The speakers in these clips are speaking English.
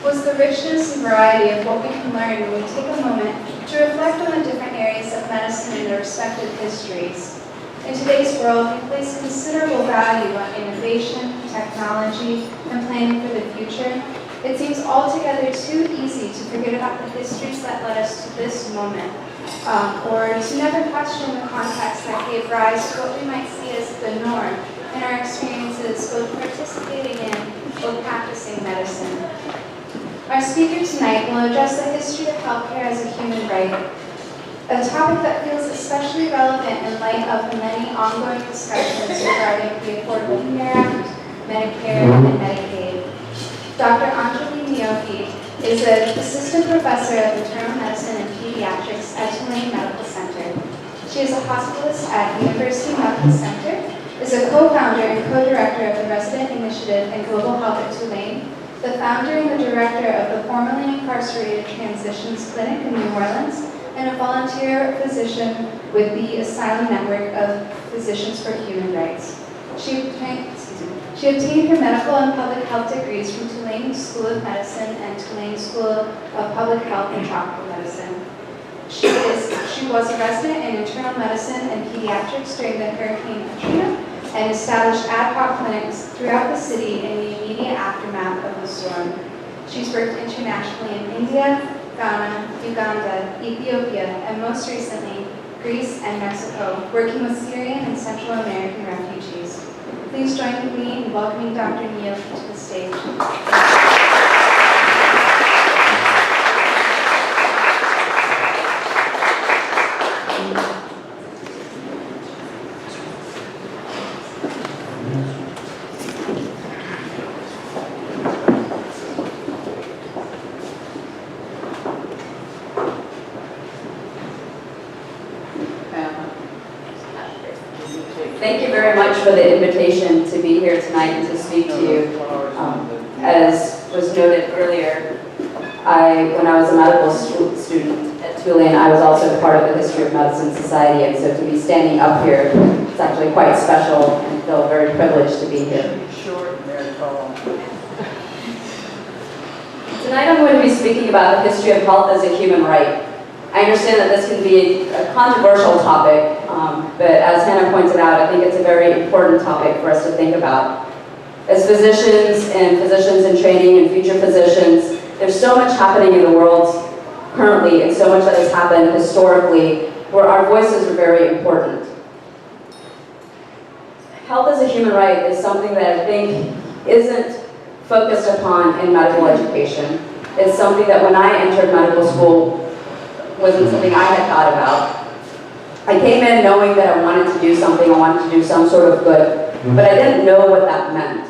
was the richness and variety of what we can learn when we take a moment to reflect on the different areas of medicine and their respective histories. In today's world, we place considerable value on innovation, technology, and planning for the future. It seems altogether too easy to forget about the histories that led us to this moment, or to never question the context that gave rise to what we might see as the norm in our experiences both participating in or practicing medicine. Our speaker tonight will address the history of healthcare as a human right, a topic that feels especially relevant in light of the many ongoing discussions regarding the Affordable Care Act, Medicare, and Medicaid. Dr. Anjali Niyogi is an assistant professor of internal medicine and pediatrics at Tulane Medical Center. She is a hospitalist at University Medical Center, is a co-founder and co-director of the Resident Initiative in Global Health at Tulane, the founder and the director of the formerly incarcerated Transitions Clinic in New Orleans, and a volunteer physician with the Asylum Network of Physicians for Human Rights. She obtained her medical and public health degrees from Tulane School of Medicine and Tulane School of Public Health and Tropical Medicine. She was a resident in internal medicine and pediatrics during the Hurricane Katrina and established ad hoc clinics throughout the city in the immediate aftermath of the storm. She's worked internationally in India, Ghana, Uganda, Ethiopia, and most recently, Greece and Mexico, working with Syrian and Central American refugees. Please join me in welcoming Dr. Niyogi to the stage. Thank you very much for the invitation to be here tonight and to speak to you. As was noted earlier, when I was a medical student at Tulane, I was also part of the History of Medicine Society, and so to be standing up here, it's actually quite special and feel very privileged to be here. Tonight I'm going to be speaking about the history of health as a human right. I understand that this can be a controversial topic, but as Hannah pointed out, I think it's a very important topic for us to think about. As physicians in training and future physicians, there's so much happening in the world currently and so much that has happened historically where our voices are very important. Health as a human right is something that I think isn't focused upon in medical education. It's something that when I entered medical school wasn't something I had thought about. I came in knowing that I wanted to do something, I wanted to do some sort of good, but I didn't know what that meant.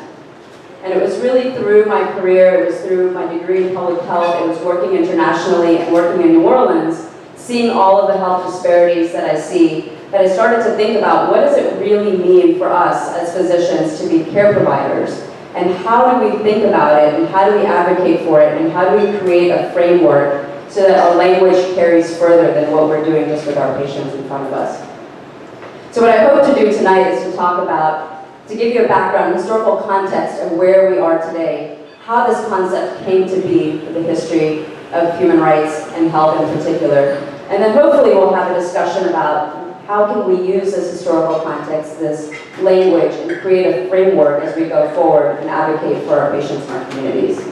And it was really through my career, it was through my degree in public health, it was working internationally and working in New Orleans, seeing all of the health disparities that I see, that I started to think about what does it really mean for us as physicians to be care providers, and how do we think about it, and how do we advocate for it, and how do we create a framework so that our language carries further than what we're doing just with our patients in front of us. So what I hope to do tonight is to talk about, to give you a background, historical context of where we are today, how this concept came to be, the history of human rights and health in particular, and then hopefully we'll have a discussion about how can we use this historical context, this language, and create a framework as we go forward and advocate for our patients and our communities.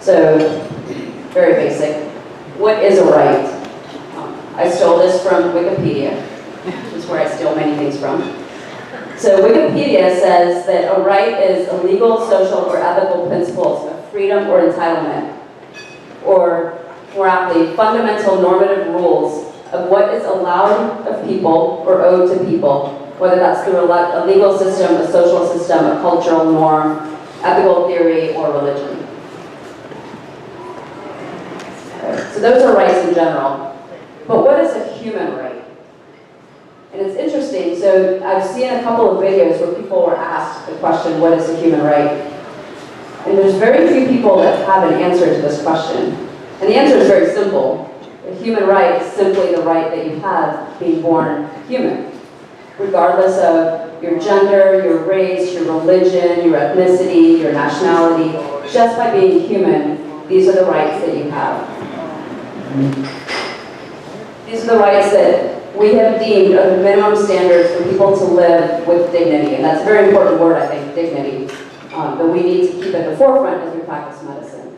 So, very basic. What is a right? I stole this from Wikipedia, which is where I steal many things from. So Wikipedia says that a right is a legal, social, or ethical principles of freedom or entitlement, or more aptly, fundamental normative rules of what is allowed of people or owed to people, whether that's through a legal system, a social system, a cultural norm, ethical theory, or religion. So those are rights in general. But what is a human right? And it's interesting, so I've seen a couple of videos where people were asked the question, what is a human right? And there's very few people that have an answer to this question. And the answer is very simple. A human right is simply the right that you have being born human, regardless of your gender, your race, your religion, your ethnicity, your nationality. Just by being human, these are the rights that you have. These are the rights that we have deemed are the minimum standards for people to live with dignity. And that's a very important word, I think, dignity, that we need to keep at the forefront as we practice medicine.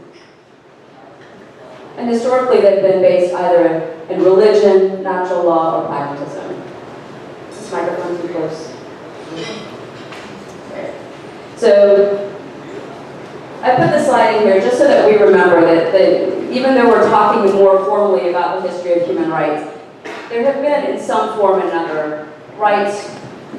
And historically, they've been based either in religion, natural law, or pragmatism. Is this microphone too close? Okay. So, I put the slide in here just so that we remember that even though we're talking more formally about the history of human rights, there have been in some form or another rights,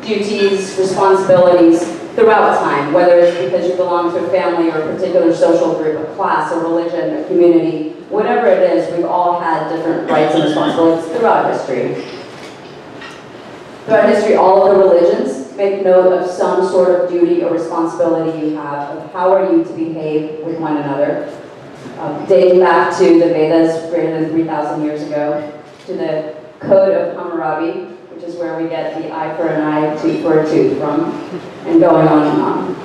duties, responsibilities throughout time, whether it's because you belong to a family or a particular social group, a class, a religion, a community, whatever it is, we've all had different rights and responsibilities throughout history. Throughout history, all of the religions make note of some sort of duty or responsibility you have of how are you to behave with one another. Dating back to the Vedas greater than 3,000 years ago, to the Code of Hammurabi, which is where we get the eye for an eye, tooth for a tooth from, and going on and on.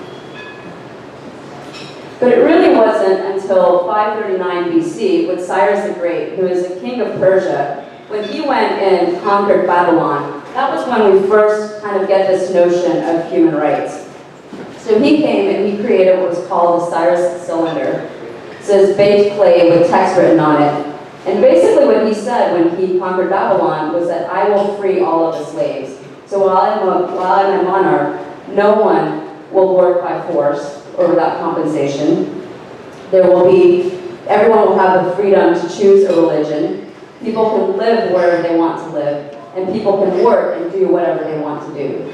But it really wasn't until 539 BC with Cyrus the Great, who is the king of Persia, when he went and conquered Babylon. That was when we first kind of get this notion of human rights. So he came and he created what was called the Cyrus cylinder. It says baked clay with text written on it. And basically what he said when he conquered Babylon was that I will free all of the slaves. So while I'm a monarch, no one will work by force or without compensation. Everyone will have the freedom to choose a religion. People can live wherever they want to live, and people can work and do whatever they want to do.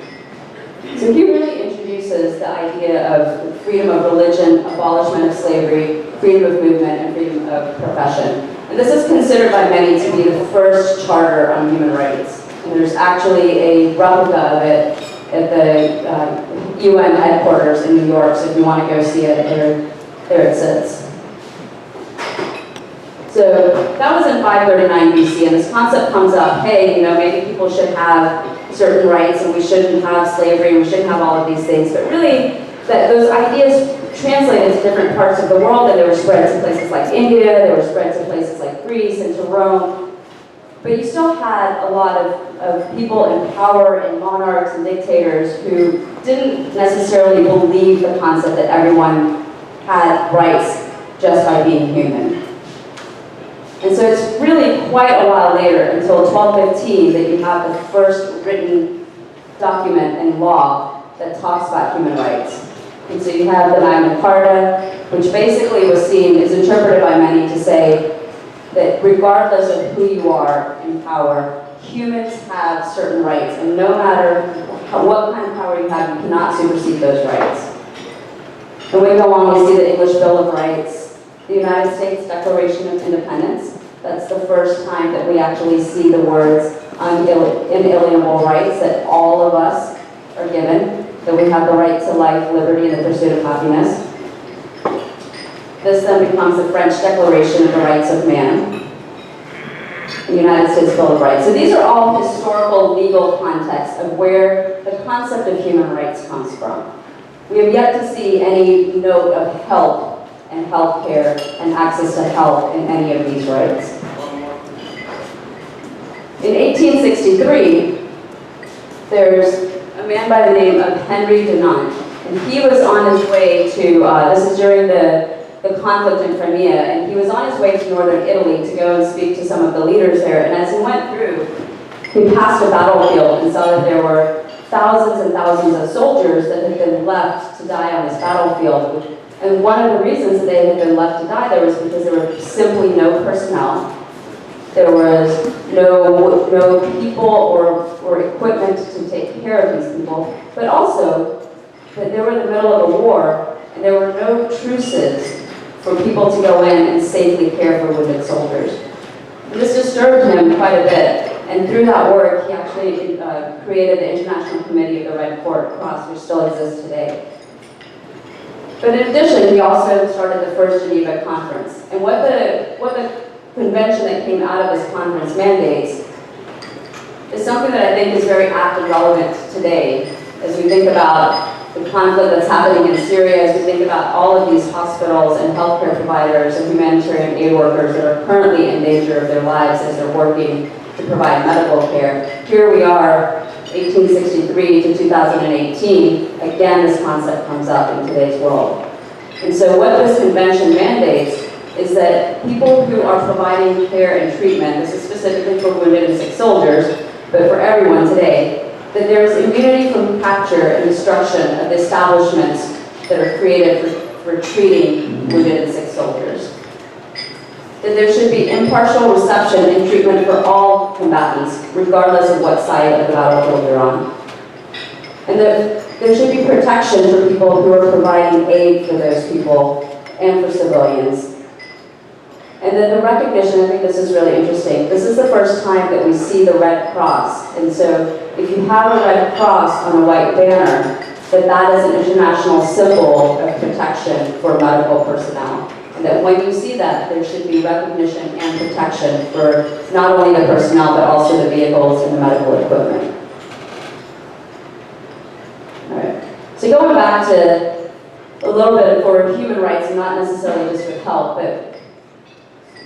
So he really introduces the idea of freedom of religion, abolishment of slavery, freedom of movement, and freedom of profession. And this is considered by many to be the first charter on human rights. And there's actually a replica of it at the UN headquarters in New York, so if you want to go see it, there it sits. So that was in 539 BC, and this concept comes up, hey, maybe people should have certain rights, and we shouldn't have slavery, and we shouldn't have all of these things. But really, that those ideas translated to different parts of the world, and they were spread to places like India, they were spread to places like Greece and to Rome. But you still had a lot of people in power and monarchs and dictators who didn't necessarily believe the concept that everyone had rights just by being human. And so it's really quite a while later, until 1215, that you have the first written document in law that talks about human rights. And so you have the Magna Carta, which basically is interpreted by many to say that regardless of who you are in power, humans have certain rights, and no matter what kind of power you have, you cannot supersede those rights. And we go on, we see the English Bill of Rights, the United States Declaration of Independence. That's the first time that we actually see the words inalienable rights that all of us are given, that we have the right to life, liberty, and the pursuit of happiness. This then becomes the French Declaration of the Rights of Man, the United States Bill of Rights. So these are all historical legal contexts of where the concept of human rights comes from. We have yet to see any note of help and health care and access to health in any of these rights. In 1863, there's a man by the name of Henry Dunant, and he was on his way to, this is during the conflict in Crimea, and he was on his way to northern Italy to go and speak to some of the leaders there, and as he went through, he passed a battlefield and saw that there were thousands and thousands of soldiers that had been left to die on this battlefield. And one of the reasons that they had been left to die there was because there were simply no personnel. There was no people or equipment to take care of these people, but also that they were in the middle of a war and there were no truces for people to go in and safely care for wounded soldiers. And this disturbed him quite a bit, and through that work he actually created the International Committee of the Red Cross, which still exists today. But in addition, he also started the First Geneva Conference. And what the convention that came out of this conference mandates is something that I think is very apt and relevant today, as we think about the conflict that's happening in Syria, as we think about all of these hospitals and healthcare providers and humanitarian aid workers that are currently in danger of their lives as they're working to provide medical care. Here we are, 1863 to 2018, again this concept comes up in today's world. And so what this convention mandates is that people who are providing care and treatment, this is specifically for wounded and sick soldiers, but for everyone today, that there is immunity from capture and destruction of the establishments that are created for treating wounded and sick soldiers. That there should be impartial reception and treatment for all combatants, regardless of what side of the battlefield you're on. And that there should be protection for people who are providing aid for those people and for civilians. And then the recognition, I think this is really interesting, this is the first time that we see the Red Cross. And so if you have a Red Cross on a white banner, that is an international symbol of protection for medical personnel. And that when you see that, there should be recognition and protection for not only the personnel, but also the vehicles and the medical equipment. All right. So going back to a little bit for human rights, and not necessarily just with health, but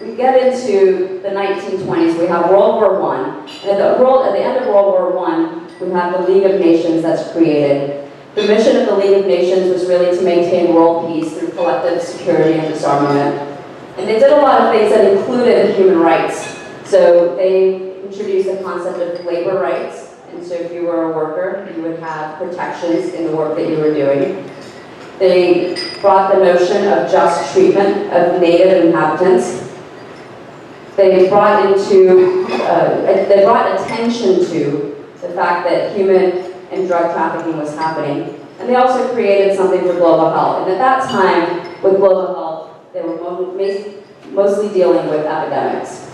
we get into the 1920s, we have World War I, and at the end of World War I, we have the League of Nations that's created. The mission of the League of Nations was really to maintain world peace through collective security and disarmament. And they did a lot of things that included human rights. So they introduced the concept of labor rights, and so if you were a worker, you would have protections in the work that you were doing. They brought the notion of just treatment of native inhabitants. They brought attention to the fact that human and drug trafficking was happening. And they also created something for global health. And at that time, with global health, they were mostly dealing with epidemics.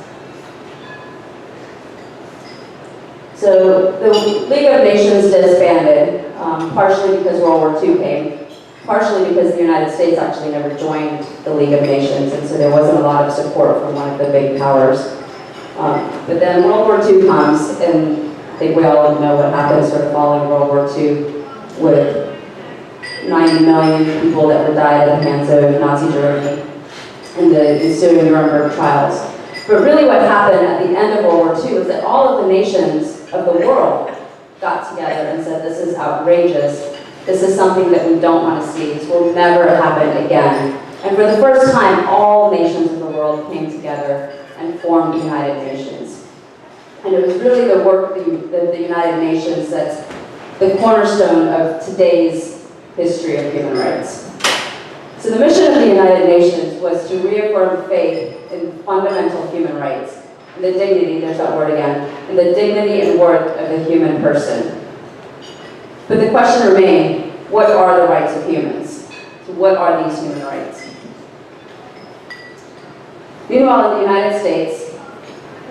So the League of Nations disbanded, partially because World War II came, partially because the United States actually never joined the League of Nations, and so there wasn't a lot of support from one of the big powers. But then World War II comes, and I think we all know what happened sort of following World War II with 90 million people that were died at the hands of Nazi Germany and the ensuing Nuremberg trials. But really what happened at the end of World War II was that all of the nations of the world got together and said, this is outrageous. This is something that we don't want to see. This will never happen again. And for the first time, all nations of the world came together and formed the United Nations. And it was really the work of the United Nations that's the cornerstone of today's history of human rights. So the mission of the United Nations was to reaffirm faith in fundamental human rights, and the dignity, there's that word again, and the dignity and worth of the human person. But the question remained, what are the rights of humans? So what are these human rights? Meanwhile, in the United States,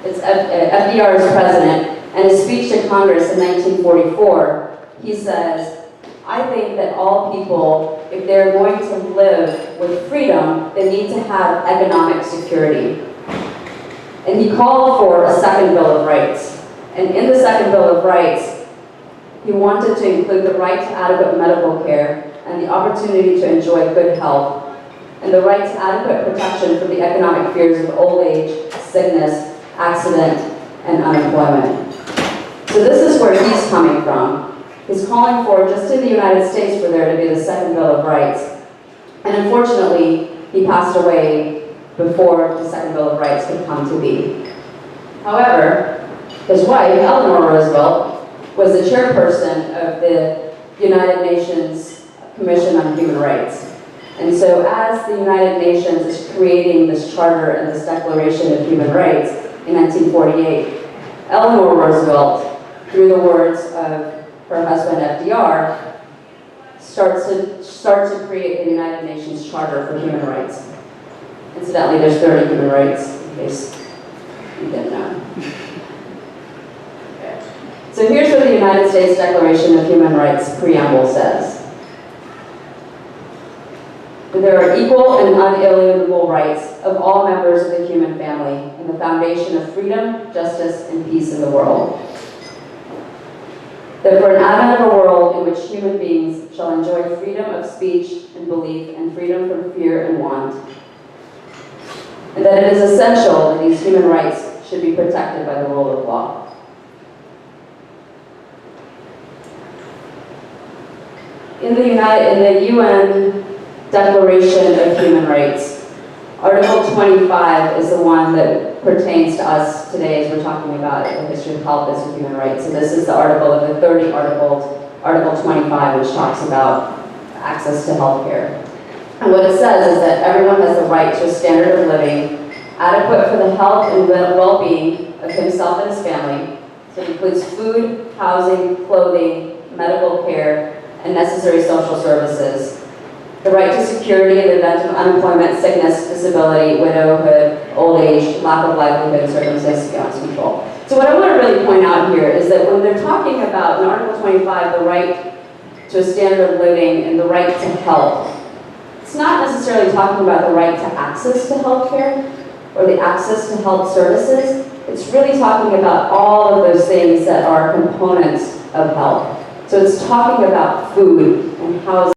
it's FDR is president, and his speech to Congress in 1944, he says, I think that all people, if they're going to live with freedom, they need to have economic security. And he called for a second Bill of Rights. And in the second Bill of Rights, he wanted to include the right to adequate medical care and the opportunity to enjoy good health, and the right to adequate protection from the economic fears of old age, sickness, accident, and unemployment. So this is where he's coming from. He's calling for, just in the United States, for there to be the second Bill of Rights. And unfortunately, he passed away before the second Bill of Rights could come to be. However, his wife, Eleanor Roosevelt, was the chairperson of the United Nations Commission on Human Rights. And so as the United Nations is creating this charter and this Declaration of Human Rights in 1948, Eleanor Roosevelt, through the words of her husband FDR, starts to create the United Nations Charter for Human Rights. Incidentally, there's 30 human rights, in case you didn't know. Okay. So here's what the United States Declaration of Human Rights preamble says. There are equal and unalienable rights of all members of the human family and the foundation of freedom, justice, and peace in the world. that for an advent of a world in which human beings shall enjoy freedom of speech and belief and freedom from fear and want, and that it is essential that these human rights should be protected by the rule of law. In the UN Declaration of Human Rights, Article 25 is the one that pertains to us today as we're talking about the history of health as a human right. So this is the article of the 30 articles, Article 25, which talks about access to health care. And what it says is that everyone has the right to a standard of living adequate for the health and well-being of himself and his family. So it includes food, housing, clothing, medical care, and necessary social services. The right to security in the event of unemployment, sickness, disability, widowhood, old age, lack of livelihood, and circumstances beyond control. So what I want to really point out here is that when they're talking about, in Article 25, the right to a standard of living and the right to health, it's not necessarily talking about the right to access to health care or the access to health services. It's really talking about all of those things that are components of health. So it's talking about food and housing.